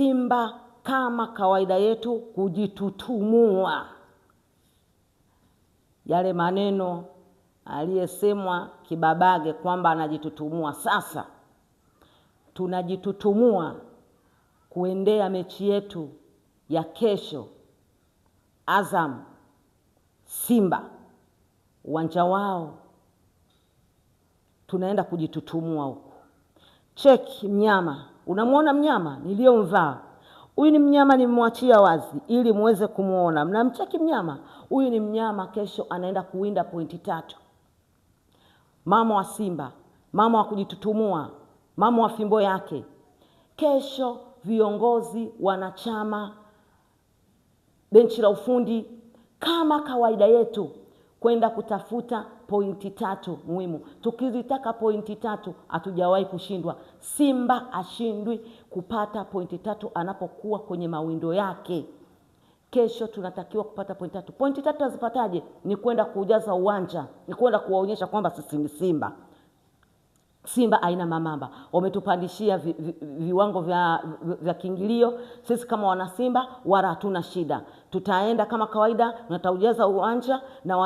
Simba kama kawaida yetu kujitutumua. Yale maneno aliyesemwa Kibabage kwamba anajitutumua, sasa tunajitutumua kuendea mechi yetu ya kesho, Azam Simba, uwanja wao. Tunaenda kujitutumua huko. Cheki mnyama, unamwona mnyama niliyomvaa? Huyu ni mnyama nimemwachia wazi ili muweze kumuona. Mnamcheki mnyama? Huyu ni mnyama kesho anaenda kuwinda pointi 3. Mama wa Simba, mama wa kujitutumua, mama wa fimbo yake. Kesho viongozi, wanachama, benchi la ufundi kama kawaida yetu kwenda kutafuta pointi 3 muhimu. Tukizitaka pointi 3 hatujawahi kushindwa. Simba ashindwi kupata pointi 3 anapokuwa kwenye mawindo yake. Kesho tunatakiwa kupata pointi 3. Pointi 3 azipataje? Ni kwenda kujaza uwanja, ni kwenda kuwaonyesha kwamba sisi ni Simba. Simba haina mamamba. Wametupandishia viwango vya kiingilio. Sisi kama wana Simba wala hatuna shida. Tutaenda kama kawaida, nataujaza uwanja na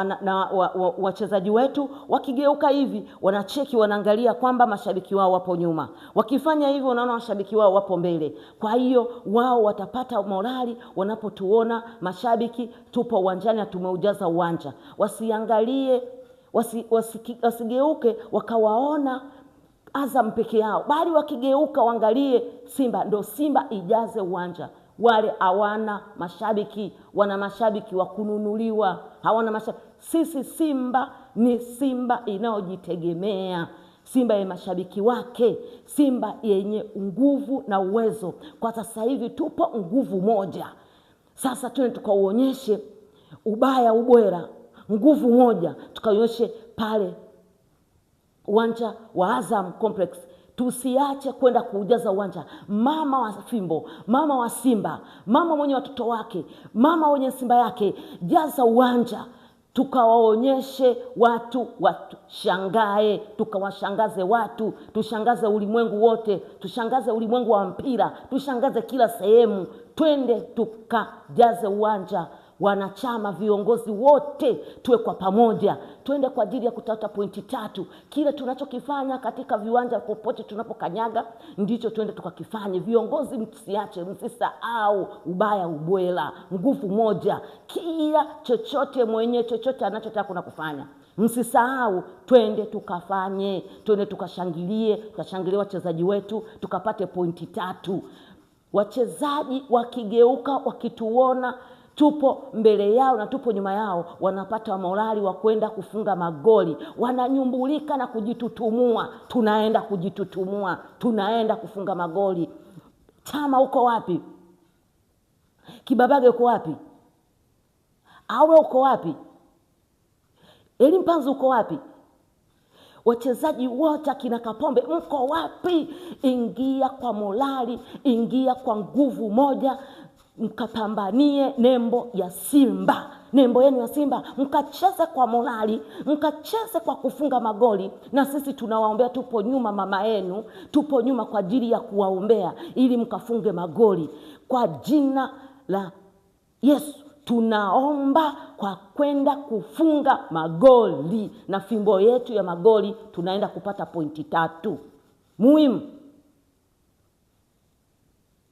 wachezaji wetu wakigeuka hivi, wanacheki, wanaangalia kwamba mashabiki wao wapo nyuma. Wakifanya hivyo unaona mashabiki wao wapo mbele. Kwa hiyo wao watapata morali wanapotuona mashabiki tupo uwanjani na tumeujaza uwanja. Wasiangalie, wasigeuke wakawaona Azam peke yao, bali wakigeuka waangalie Simba. Ndio Simba ijaze uwanja. Wale hawana mashabiki, wana mashabiki wa kununuliwa, hawana mashabiki. Sisi Simba ni Simba inayojitegemea, Simba yenye mashabiki wake, Simba yenye nguvu na uwezo. Kwa sasa hivi tupo nguvu moja. Sasa twende tukauonyeshe ubaya ubwela, nguvu moja tukaionyeshe pale uwanja wa Azam Complex. Tusiache kwenda kuujaza uwanja. Mama wa fimbo, mama wa Simba, mama mwenye watoto wake, mama mwenye Simba yake, jaza uwanja tukawaonyeshe watu shangae, tukawashangaze watu, tushangaze ulimwengu wote, tushangaze ulimwengu wa mpira, tushangaze kila sehemu. Twende tukajaze uwanja. Wanachama, viongozi wote tuwe kwa pamoja, twende kwa ajili ya kutafuta pointi 3. Kile tunachokifanya katika viwanja popote tunapokanyaga ndicho twende tukakifanye. Viongozi msiache, msisahau ubaya ubwela, nguvu moja. Kila chochote anachotaka kuna kufanya, msisahau, twende tukafanye, twende tukashangilie wachezaji wetu tukapate pointi 3. Wachezaji wakigeuka wakituona tupo mbele yao na tupo nyuma yao, wanapata morali wa kwenda kufunga magoli, wananyumbulika na kujitutumua. Tunaenda kujitutumua, tunaenda kufunga magoli. Chama uko wapi? Kibabage uko wapi? Awe uko wapi? Elimpanzu uko wapi? Wachezaji wote kina Kapombe mko wapi? Ingia kwa morali, ingia kwa nguvu moja, mkapambanie nembo ya Simba, nembo yenu ya Simba. Mkacheze kwa morali, mkacheze kwa kufunga magoli. Na sisi tunawaombea, tupo nyuma mama yenu, tupo nyuma kwa ajili ya kuwaombea ili mkafunge magoli kwa jina la Yesu. Tunaomba kwa kwenda kufunga magoli, na fimbo yetu ya magoli tunaenda kupata pointi 3 muhimu.